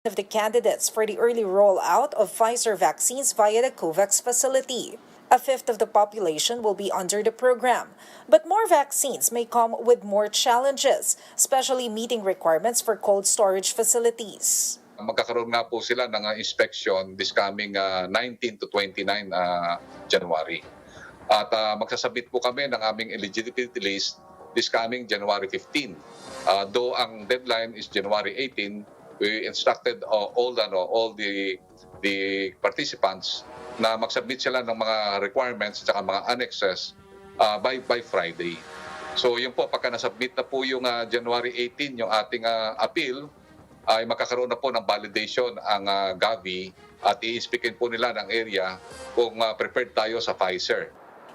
of the candidates for the early rollout of Pfizer vaccines via the COVAX facility. A fifth of the population will be under the program, but more vaccines may come with more challenges, especially meeting requirements for cold storage facilities. Magkakaroon nga po sila ng inspection this coming 19 to 29 January. At magsasabit po kami ng aming eligibility list this coming January 15. Though ang deadline is January 18, we instructed all the participants na mag-submit sila ng mga requirements at mga annexes by Friday. So yun po, pagka nasubmit na po yung January 18 yung ating appeal, ay makakaroon na po ng validation ang Gavi at i-speakin po nila ng area kung prepared tayo sa Pfizer.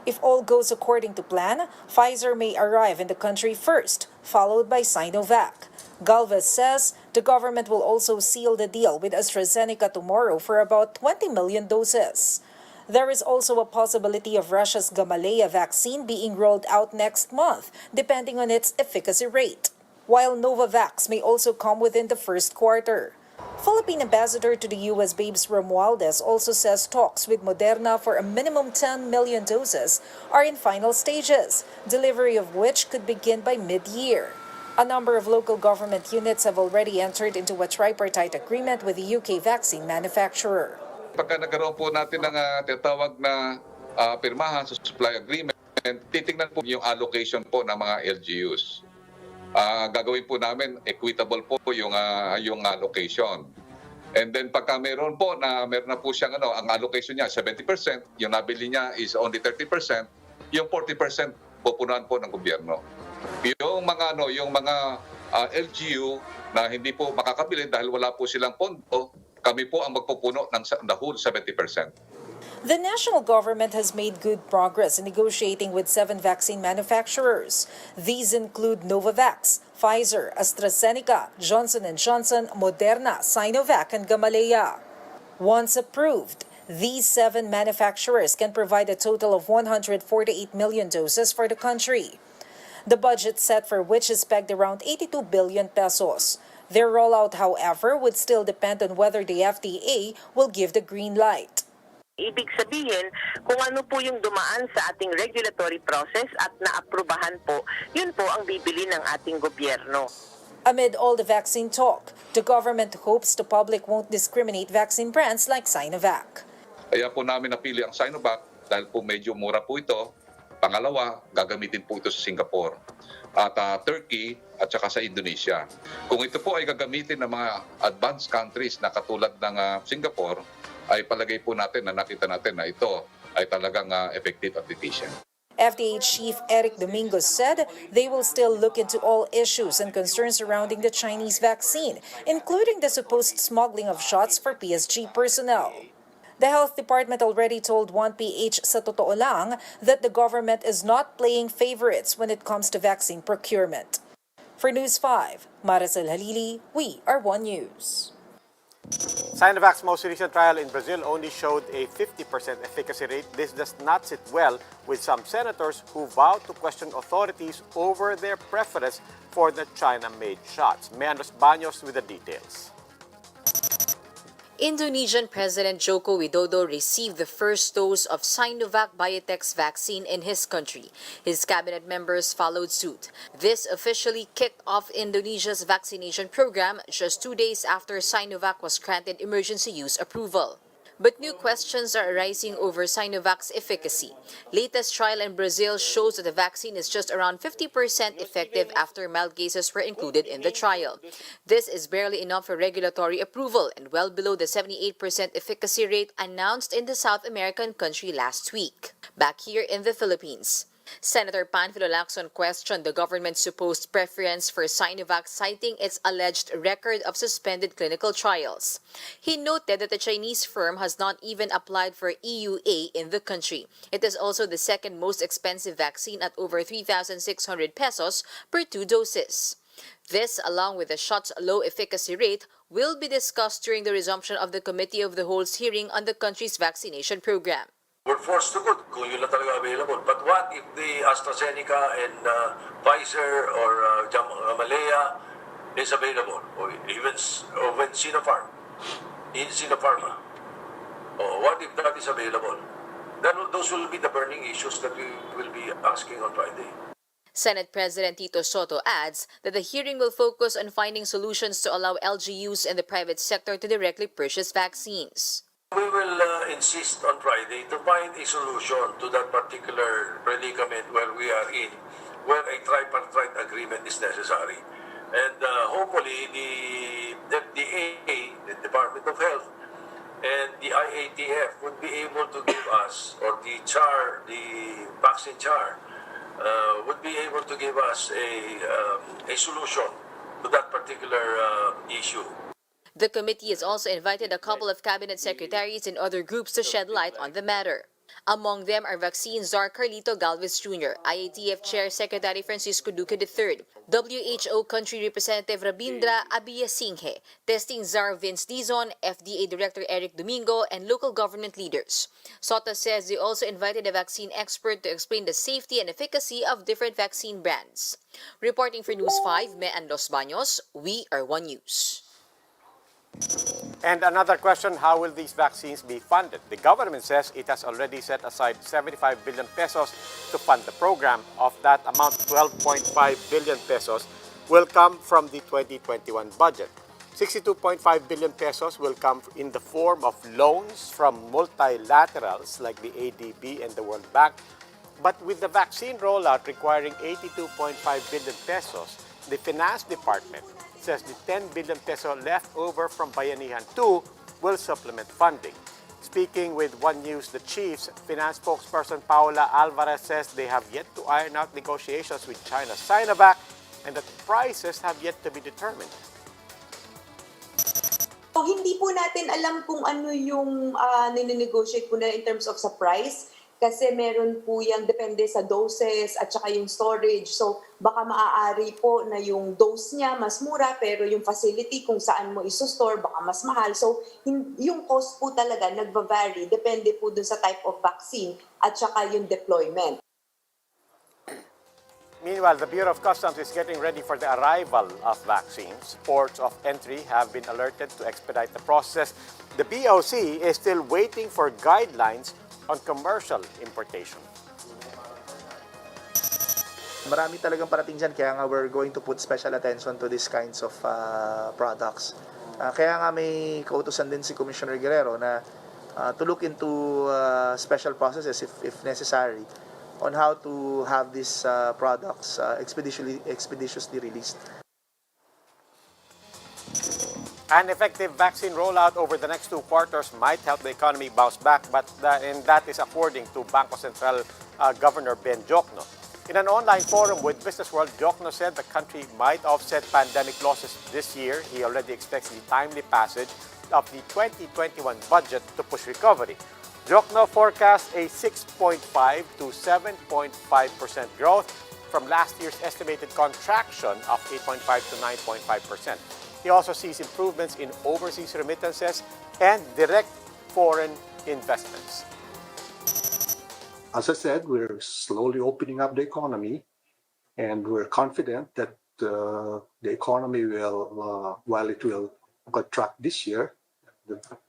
If all goes according to plan, Pfizer may arrive in the country first, followed by Sinovac. Galvez says the government will also seal the deal with AstraZeneca tomorrow for about 20 million doses. There is also a possibility of Russia's Gamaleya vaccine being rolled out next month, depending on its efficacy rate, while Novavax may also come within the first quarter. Philippine ambassador to the U.S. Babes Romualdez also says talks with Moderna for a minimum 10 million doses are in final stages, delivery of which could begin by mid-year. A number of local government units have already entered into a tripartite agreement with the UK vaccine manufacturer. Pagka nagkaroon po natin ng tinatawag na pirmahan sa supply agreement, titingnan po yung allocation po ng mga LGUs. Gagawin po namin equitable po yung allocation. And then pagka meron na po siyang ang allocation niya 70%, yung nabili niya is only 30%, yung 40% pupunan po ng gobyerno. Yung mga LGU na hindi po makakabili dahil wala po silang pondo, kami po ang magpupuno ng the whole 70%. The national government has made good progress in negotiating with 7 vaccine manufacturers. These include Novavax, Pfizer, AstraZeneca, Johnson & Johnson, Moderna, Sinovac, and Gamaleya. Once approved, these 7 manufacturers can provide a total of 148 million doses for the country. The budget set for which is pegged around 82 billion pesos. Their rollout, however, would still depend on whether the FDA will give the green light. Ibig sabihin, kung ano po yung dumaan sa ating regulatory process at naaprubahan po, yun po ang bibili ng ating gobyerno. Amid all the vaccine talk, the government hopes the public won't discriminate vaccine brands like Sinovac. Kaya po namin napili ang Sinovac dahil po medyo mura po ito. Pangalawa, gagamitin po ito sa Singapore at Turkey at saka sa Indonesia. Kung ito po ay gagamitin ng mga advanced countries na katulad ng Singapore, ay palagay po natin na nakita natin na ito ay talagang effective at efficient. FDA Chief Eric Domingos said they will still look into all issues and concerns surrounding the Chinese vaccine, including the supposed smuggling of shots for PSG personnel. The Health Department already told 1PH sa Totoo Lang that the government is not playing favorites when it comes to vaccine procurement. For News 5, Maricel Halili, we are One News. Sinovac's most recent trial in Brazil only showed a 50% efficacy rate. This does not sit well with some senators who vowed to question authorities over their preference for the China-made shots. Meandros Baños with the details. Indonesian President Joko Widodo received the first dose of Sinovac Biotech's vaccine in his country. His cabinet members followed suit. This officially kicked off Indonesia's vaccination program just 2 days after Sinovac was granted emergency use approval. But new questions are arising over Sinovac's efficacy. Latest trial in Brazil shows that the vaccine is just around 50% effective after mild cases were included in the trial. This is barely enough for regulatory approval and well below the 78% efficacy rate announced in the South American country last week. Back here in the Philippines, Senator Panfilo Lacson questioned the government's supposed preference for Sinovac, citing its alleged record of suspended clinical trials. He noted that the Chinese firm has not even applied for EUA in the country. It is also the second most expensive vaccine at over 3,600 pesos per 2 doses. This, along with the shot's low efficacy rate, will be discussed during the resumption of the Committee of the Whole's hearing on the country's vaccination program. We're forced to go kung yun lang talaga available. But what if the AstraZeneca and Pfizer or Gamaleya is available, or even Sinopharm? in Sinopharma? Oh, what if that is available? Then those will be the burning issues that we will be asking on Friday. Senate President Tito Soto adds that the hearing will focus on finding solutions to allow LGUs and the private sector to directly purchase vaccines. We will insist on Friday to find a solution to that particular predicament where we are in, where a tripartite agreement is necessary. And hopefully the FDA, the Department of Health, and the IATF would be able to give us, or the CHAR, the vaccine CHAR, would be able to give us a solution to that particular issue. The committee has also invited a couple of cabinet secretaries and other groups to shed light on the matter. Among them are vaccine czar Carlito Galvez Jr., IATF Chair Secretary Francisco Duque III, WHO Country Representative Rabindra Abiyasinghe, Testing Czar Vince Dizon, FDA Director Eric Domingo, and local government leaders. Soto says they also invited a vaccine expert to explain the safety and efficacy of different vaccine brands. Reporting for News 5, Mean Los Baños, we are One News. And another question, how will these vaccines be funded? The government says it has already set aside 75 billion pesos to fund the program. Of that amount, 12.5 billion pesos will come from the 2021 budget. 62.5 billion pesos will come in the form of loans from multilaterals like the ADB and the World Bank. But with the vaccine rollout requiring 82.5 billion pesos, the Finance Department says the 10 billion peso left over from Bayanihan 2 will supplement funding. Speaking with One News, the Chief's finance spokesperson Paula Alvarez says they have yet to iron out negotiations with China's Sinovac and that prices have yet to be determined. So, hindi po natin alam kung ano yung nine-negotiate po na in terms of sa price. Kasi meron po yan, depende sa doses at saka yung storage. So baka maaari po na yung dose niya mas mura pero yung facility kung saan mo iso-store baka mas mahal. So yung cost po talaga nagva-vary. Depende po dun sa type of vaccine at saka yung deployment. Meanwhile, the Bureau of Customs is getting ready for the arrival of vaccines. Ports of entry have been alerted to expedite the process. The BOC is still waiting for guidelines on commercial importation. Marami talagang parating dyan, kaya nga we're going to put special attention to these kinds of products. Kaya nga may kautusan din si Commissioner Guerrero na to look into special processes if necessary on how to have these products expeditiously released. An effective vaccine rollout over the next 2 quarters might help the economy bounce back, and that is according to Bangko Sentral Governor Ben Diokno. In an online forum with Business World, Diokno said the country might offset pandemic losses this year. He already expects the timely passage of the 2021 budget to push recovery. Diokno forecasts a 6.5 to 7.5% growth from last year's estimated contraction of 8.5 to 9.5%. He also sees improvements in overseas remittances and direct foreign investments. As I said, we're slowly opening up the economy, and we're confident that the economy will, while it will contract this year,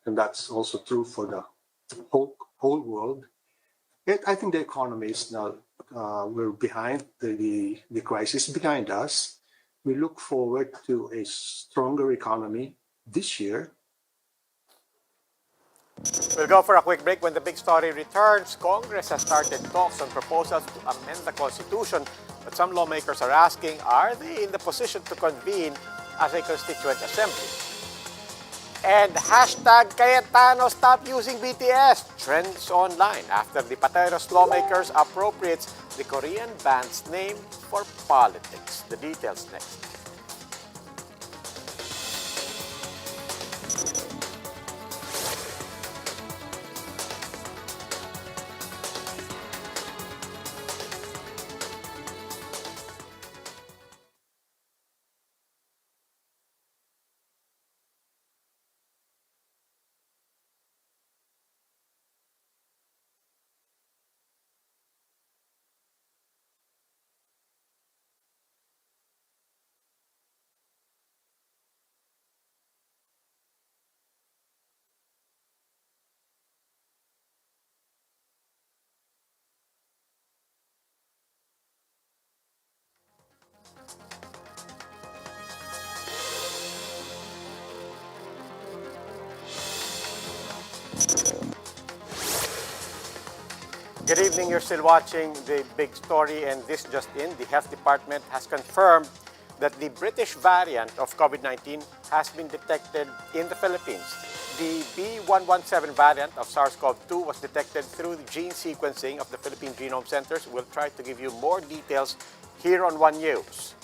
and that's also true for the whole world. I think the economy is now, we're behind, the crisis behind us. We look forward to a stronger economy this year. We'll go for a quick break. When the big story returns, Congress has started talks on proposals to amend the Constitution, but some lawmakers are asking, are they in the position to convene as a constituent assembly? And hashtag Cayetano stop using BTS trends online after the Pateros lawmakers appropriates the Korean band's name for politics. The details next. Good evening. You're still watching The Big Story, and this just in, the Health Department has confirmed that the British variant of COVID-19 has been detected in the Philippines. The B.1.1.7 variant of SARS-CoV-2 was detected through the gene sequencing of the Philippine Genome Centers. We'll try to give you more details here on One News.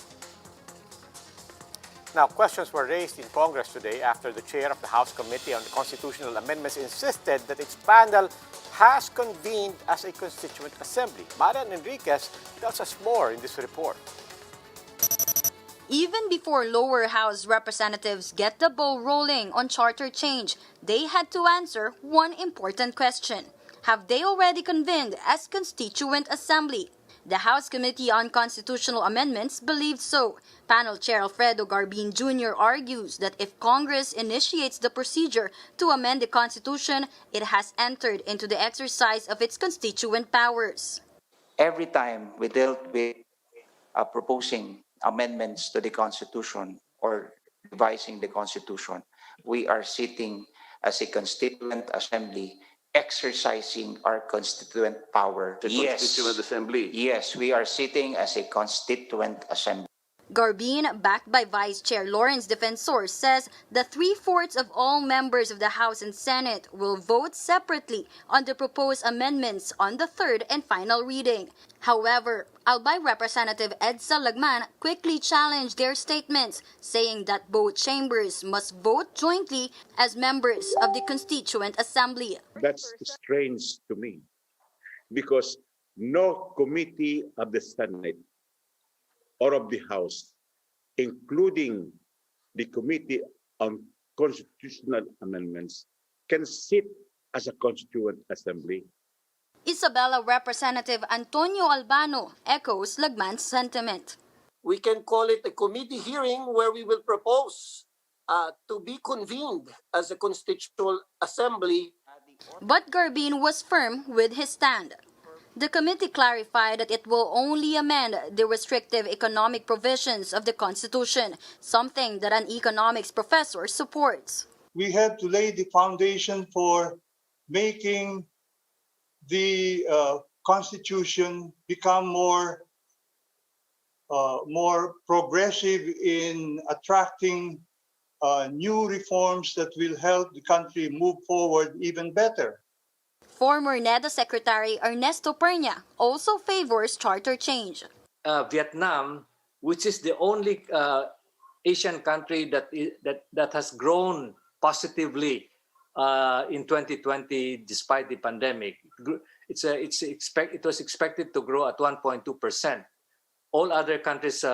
Now, questions were raised in Congress today after the chair of the House Committee on the Constitutional Amendments insisted that its panel has convened as a constituent assembly. Marian Enriquez tells us more in this report. Even before lower house representatives get the ball rolling on charter change, they had to answer one important question. Have they already convened as constituent assembly? The House Committee on Constitutional Amendments believed so. Panel Chair Alfredo Garbin Jr. argues that if Congress initiates the procedure to amend the Constitution, it has entered into the exercise of its constituent powers. Every time we dealt with proposing amendments to the Constitution or revising the Constitution, we are sitting as a constituent assembly exercising our constituent power. The Constituent Assembly? Yes, we are sitting as a constituent assembly. Garbin, backed by Vice Chair Lawrence Defensor, says that 3/4 of all members of the House and Senate will vote separately on the proposed amendments on the third and final reading. However, Albay Representative Edsa Lagman quickly challenged their statements, saying that both chambers must vote jointly as members of the Constituent Assembly. That's strange to me because no committee of the Senate or of the House, including the Committee on Constitutional Amendments, can sit as a constituent assembly. Isabela Representative Antonio Albano echoes Lagman's sentiment. We can call it a committee hearing where we will propose to be convened as a constitutional assembly. But Garbin was firm with his stand. The committee clarified that it will only amend the restrictive economic provisions of the Constitution, something that an economics professor supports. We have to lay the foundation for making the Constitution become more progressive in attracting new reforms that will help the country move forward even better. Former NEDA Secretary Ernesto Pernia also favors charter change. Vietnam, which is the only Asian country that has grown positively in 2020 despite the pandemic. It was expected to grow at 1.2%. All other countries,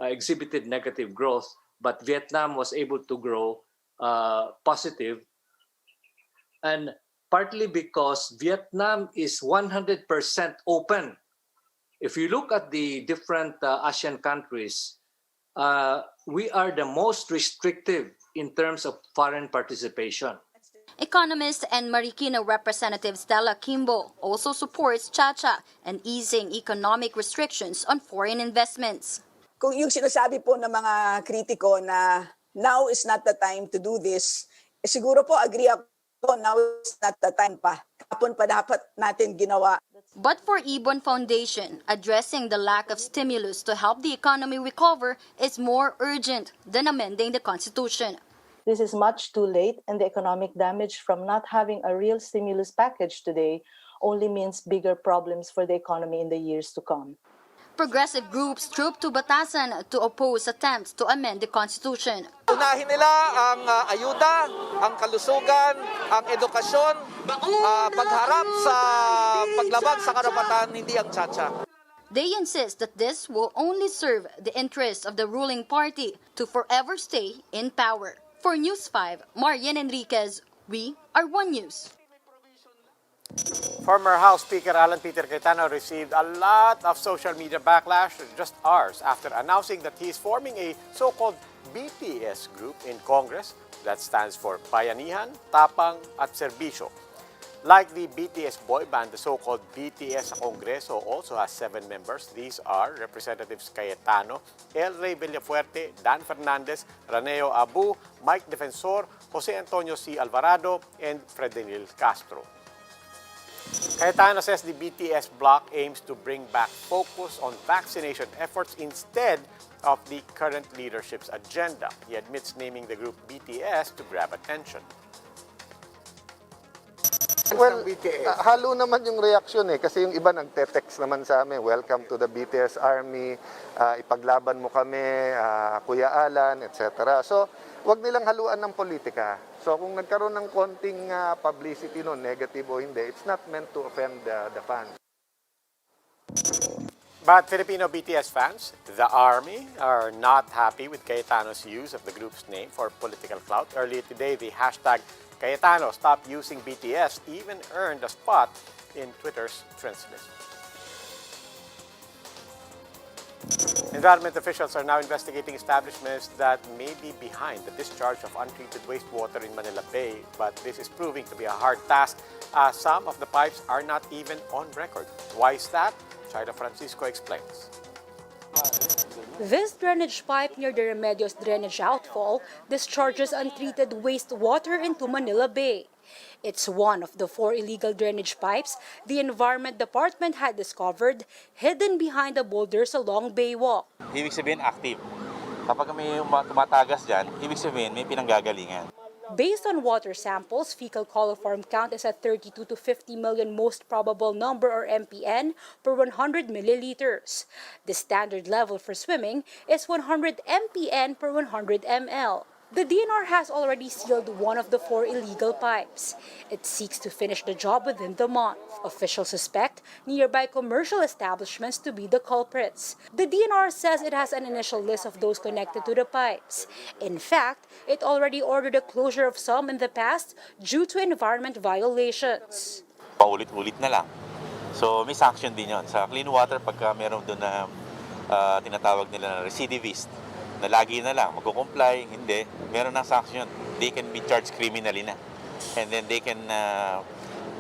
exhibited negative growth, but Vietnam was able to grow positive, and partly because Vietnam is 100% open. If you look at the different ASEAN countries, we are the most restrictive in terms of foreign participation. Economist and Marikina Representative Stella Kimbo also supports Chacha and easing economic restrictions on foreign investments. Kung yung sinasabi po ng mga kritiko na now is not the time to do this, siguro po agree ako. Now is not the time pa. Kapon pa dapat natin ginawa. But for Ibon Foundation, addressing the lack of stimulus to help the economy recover is more urgent than amending the Constitution. This is much too late, and the economic damage from not having a real stimulus package today only means bigger problems for the economy in the years to come. Progressive groups trooped to Batasan to oppose attempts to amend the Constitution. Unahin nila ang ayuda, ang kalusugan, ang edukasyon, pagharap sa paglabag sa karapatan, hindi ang tsa-tsa. They insist that this will only serve the interests of the ruling party to forever stay in power. For News 5, Marian Enriquez, we are One News. Former House Speaker Alan Peter Cayetano received a lot of social media backlash just hours after announcing that he is forming a so-called BTS group in Congress that stands for Bayanihan, Tapang at Serbisyo. Like the BTS boy band, the so-called BTS sa Kongreso also has 7 members. These are Representatives Cayetano, El Rey Villafuerte, Dan Fernandez, Raneo Abu, Mike Defensor, Jose Antonio C. Alvarado, and Fredinil Castro. Cayetano says the BTS bloc aims to bring back focus on vaccination efforts instead of the current leadership's agenda. He admits naming the group BTS to grab attention. Well, halo naman yung reaksyon kasi yung iba nagte-text naman sa amin, welcome to the BTS Army, ipaglaban mo kami, Kuya Alan, etc. So, wag nilang haluan ng politika. So, kung nagkaroon ng konting publicity nun, negative o hindi, it's not meant to offend the fans. But Filipino BTS fans, the ARMY, are not happy with Cayetano's use of the group's name for political clout. Earlier today, the hashtag Cayetano Stop Using BTS even earned a spot in Twitter's trends list. Environment officials are now investigating establishments that may be behind the discharge of untreated wastewater in Manila Bay, but this is proving to be a hard task as some of the pipes are not even on record. Why is that? Chida Francisco explains. This drainage pipe near the Remedios drainage outfall discharges untreated wastewater into Manila Bay. It's one of the 4 illegal drainage pipes the Environment Department had discovered hidden behind the boulders along Baywalk. Ibig sabihin active. Kapag may tumatagas dyan, ibig sabihin may pinanggagalingan. Based on water samples, fecal coliform count is at 32 to 50 million most probable number or MPN per 100 milliliters. The standard level for swimming is 100 MPN per 100 ml. The DNR has already sealed one of the 4 illegal pipes. It seeks to finish the job within the month. Officials suspect nearby commercial establishments to be the culprits. The DNR says it has an initial list of those connected to the pipes. In fact, it already ordered the closure of some in the past due to environment violations. Paulit-ulit na lang. So may sanction din yon sa clean water pagka meron doon na tinatawag nila na recidivist. Na lagi na lang, magko-comply, hindi, meron ng sanction. They can be charged criminally na. And then they can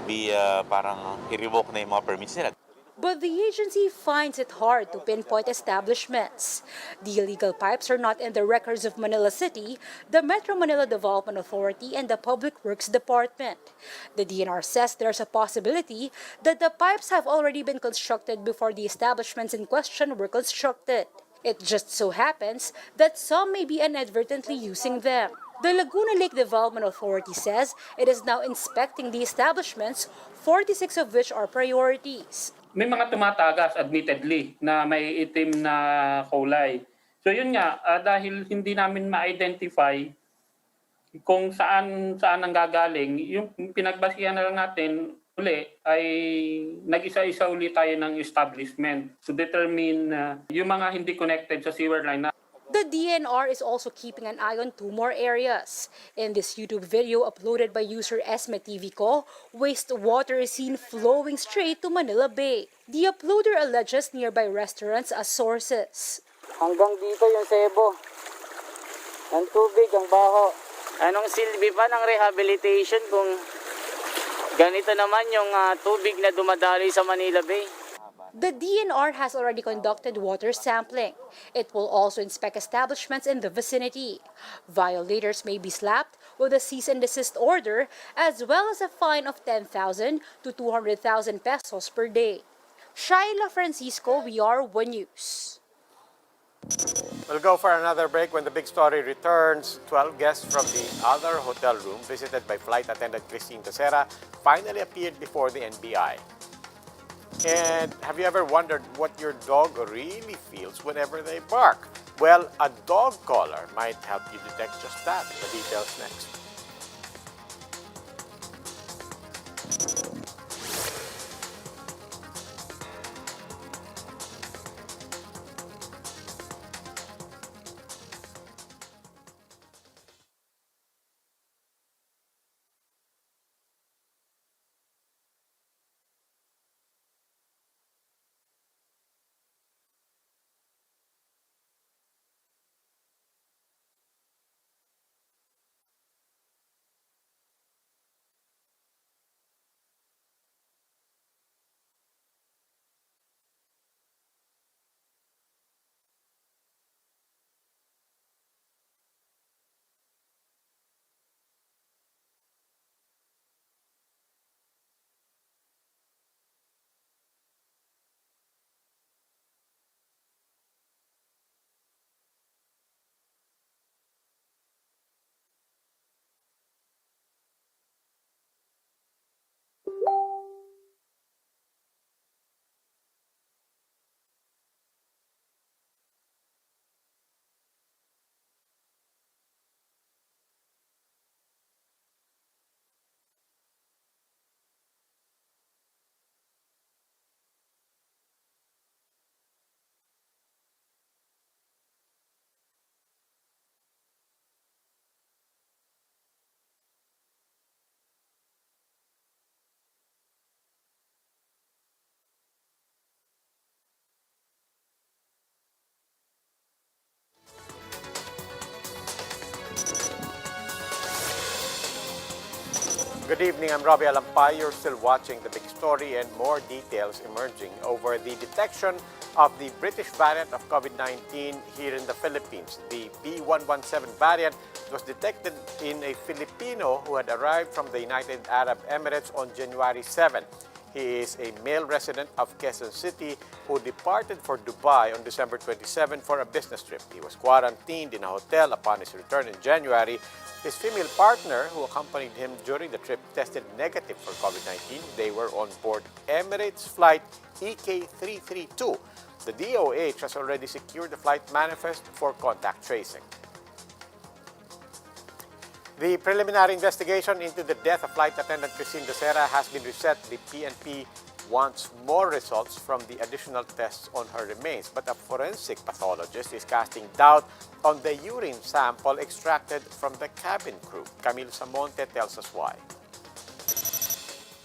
be parang i-revoke na yung mga permits nila. But the agency finds it hard to pinpoint establishments. The illegal pipes are not in the records of Manila City, the Metro Manila Development Authority, and the Public Works Department. The DNR says there's a possibility that the pipes have already been constructed before the establishments in question were constructed. It just so happens that some may be inadvertently using them. The Laguna Lake Development Authority says it is now inspecting the establishments, 46 of which are priorities. May mga tumatagas admittedly na may itim na kulay. So yun nga, dahil hindi namin ma-identify kung saan nanggagaling, yung pinagbasihan na lang natin uli ay nag-isa-isa ulit tayo ng establishment to determine yung mga hindi connected sa sewer line. The DNR is also keeping an eye on 2 more areas. In this YouTube video uploaded by user Esme TV Ko, wastewater is seen flowing straight to Manila Bay. The uploader alleges nearby restaurants as sources. Hanggang dito yung sebo. Ang tubig, ang baho. Anong silbi pa ng rehabilitation kung ganito naman yung tubig na dumadaloy sa Manila Bay? The DNR has already conducted water sampling. It will also inspect establishments in the vicinity. Violators may be slapped with a cease and desist order as well as a fine of 10,000 to 200,000 pesos per day. Shaila Francisco, VR1 News. We'll go for another break. When the big story returns, 12 guests from the other hotel room visited by flight attendant Christine Tocera finally appeared before the NBI. And have you ever wondered what your dog really feels whenever they bark? Well, a dog collar might help you detect just that. The details next. Good evening, I'm Robbie Alampay. You're still watching The Big Story, and more details emerging over the detection of the British variant of COVID-19 here in the Philippines. The B117 variant was detected in a Filipino who had arrived from the United Arab Emirates on January 7. He is a male resident of Quezon City who departed for Dubai on December 27 for a business trip. He was quarantined in a hotel upon his return in January. His female partner, who accompanied him during the trip, tested negative for COVID-19. They were on board Emirates flight EK332. The DOH has already secured the flight manifest for contact tracing. The preliminary investigation into the death of flight attendant Christine Dacera has been reset. The PNP wants more results from the additional tests on her remains, but a forensic pathologist is casting doubt on the urine sample extracted from the cabin crew. Camille Samonte tells us why.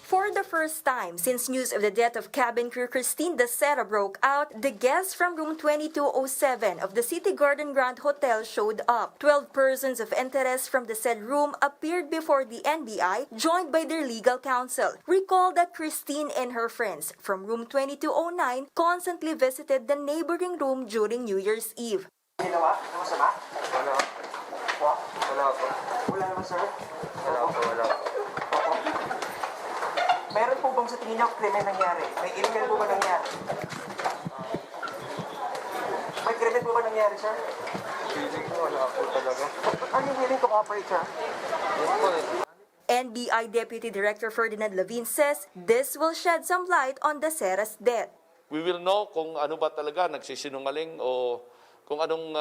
For the first time since news of the death of cabin crew Christine Dacera broke out, the guests from room 2207 of the City Garden Grand Hotel showed up. 12 persons of interest from the said room appeared before the NBI, joined by their legal counsel. Recall that Christine and her friends from room 2209 constantly visited the neighboring room during New Year's Eve. Ginawa? Masama? Wala. Wala po. Wala naman, sir? Wala po, wala. Meron po bang sa tingin niyo krimen nangyari? May illegal po ba nangyari? May krimen po ba nangyari, sir? Feeling ko, wala po talaga. Are you willing to cooperate, sir? NBI Deputy Director Ferdinand Levin says this will shed some light on Dacera's death. We will know kung ano ba talaga nagsisinungaling o kung anong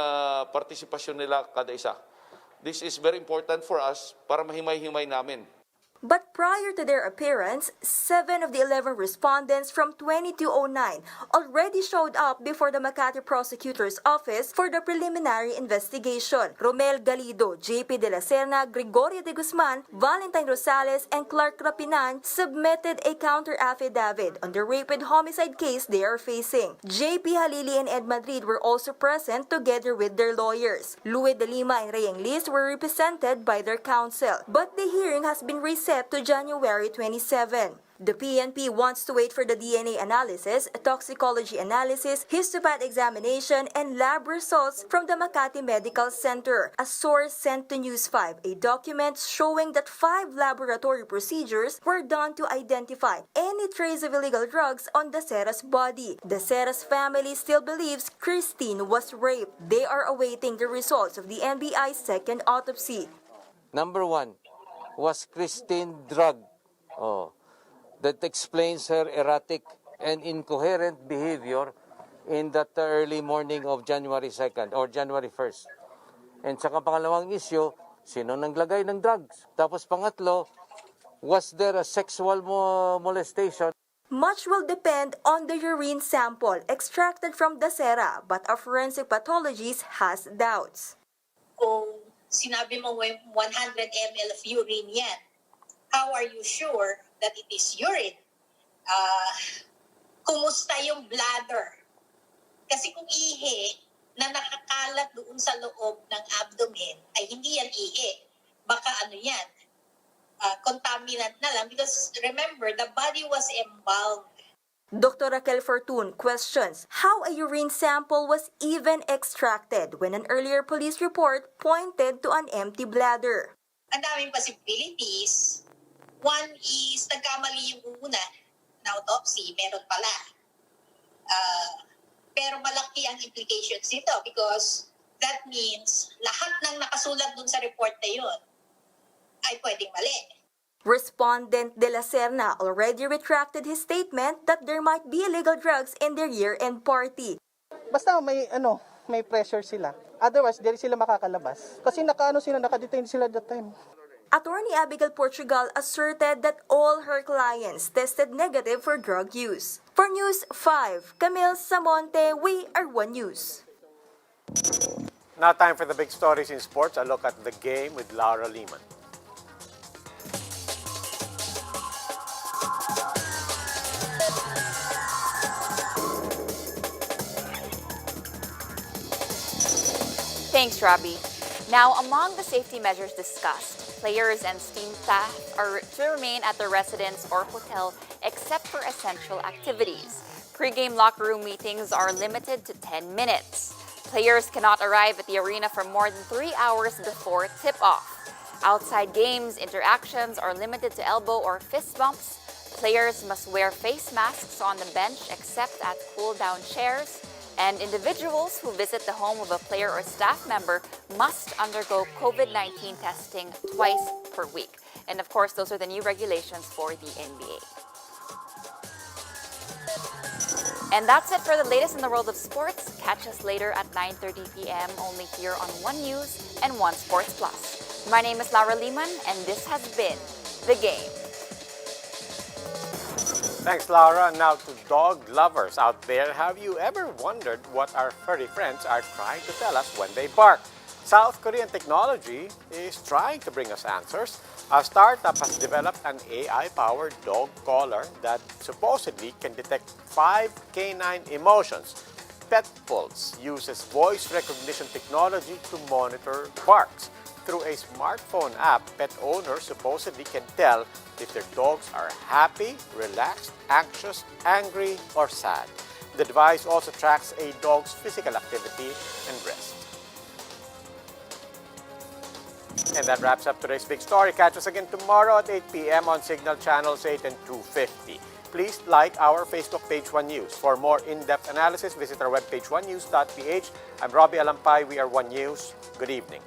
partisipasyon nila kada isa. This is very important for us para mahimay-himay namin. But prior to their appearance, 7 of the 11 respondents from 2209 already showed up before the Makati Prosecutor's Office for the preliminary investigation. Romel Galido, JP De La Serna, Gregorio De Guzman, Valentine Rosales, and Clark Rapinan submitted a counter-affidavit on the rapid homicide case they are facing. JP Halili and Ed Madrid were also present together with their lawyers. Louie De Lima and Rayang Liz were represented by their counsel, but the hearing has been reset to January 27. The PNP wants to wait for the DNA analysis, toxicology analysis, histopath examination, and lab results from the Makati Medical Center. A source sent to News 5 a document showing that 5 laboratory procedures were done to identify any trace of illegal drugs on Dacera's body. Dacera's family still believes Christine was raped. They are awaiting the results of the NBI's second autopsy. Number 1 was Christine drugged. That explains her erratic and incoherent behavior in that early morning of January 2nd or January 1st. And saka pangalawang issue, sino naglagay ng drugs? Tapos pangatlo, was there a sexual molestation? Much will depend on the urine sample extracted from Dacera, but a forensic pathologist has doubts. Kung sinabi mo 100 ml of urine yan, how are you sure that it is urine? Kumusta yung bladder? Kasi kung ihi na nakakalat doon sa loob ng abdomen, ay hindi yan ihi. Baka ano yan, contaminant na lang. Because remember, the body was embalmed. Dr. Raquel Fortun questions how a urine sample was even extracted when an earlier police report pointed to an empty bladder. Ang daming possibilities. One is, nagkamali yung una na autopsy, meron pala. Pero malaki ang implications nito because that means lahat ng nakasulat dun sa report na yun ay pwedeng mali. Respondent De La Serna already retracted his statement that there might be illegal drugs in their year-end party. Basta may pressure sila. Otherwise, di sila makakalabas. Kasi naka-detain sila that time. Attorney Abigail Portugal asserted that all her clients tested negative for drug use. For News 5, Camille Samonte, we are One News. Now time for the big stories in sports. A look at the game with Laura Lehman. Thanks, Robbie. Now, among the safety measures discussed, Players and team staff are to remain at their residence or hotel except for essential activities. Pre-game locker room meetings are limited to 10 minutes. Players cannot arrive at the arena for more than 3 hours before tip-off. Outside games, interactions are limited to elbow or fist bumps. Players must wear face masks on the bench except at cool-down chairs. And individuals who visit the home of a player or staff member must undergo COVID-19 testing twice per week. And of course, those are the new regulations for the NBA. And that's it for the latest in the world of sports. Catch us later at 9:30 p.m. only here on One News and One Sports Plus. My name is Laura Lehman, and this has been The Game. Thanks, Laura. Now to dog lovers out there, have you ever wondered what our furry friends are trying to tell us when they bark? South Korean technology is trying to bring us answers. A startup has developed an AI-powered dog collar that supposedly can detect 5 canine emotions. PetPulse uses voice recognition technology to monitor barks. Through a smartphone app, pet owners supposedly can tell if their dogs are happy, relaxed, anxious, angry, or sad. The device also tracks a dog's physical activity and rest. And that wraps up today's big story. Catch us again tomorrow at 8 p.m. on Signal Channels 8 and 250. Please like our Facebook page, One News. For more in-depth analysis, visit our webpage, onenews.ph. I'm Robbie Alampay. We are One News. Good evening.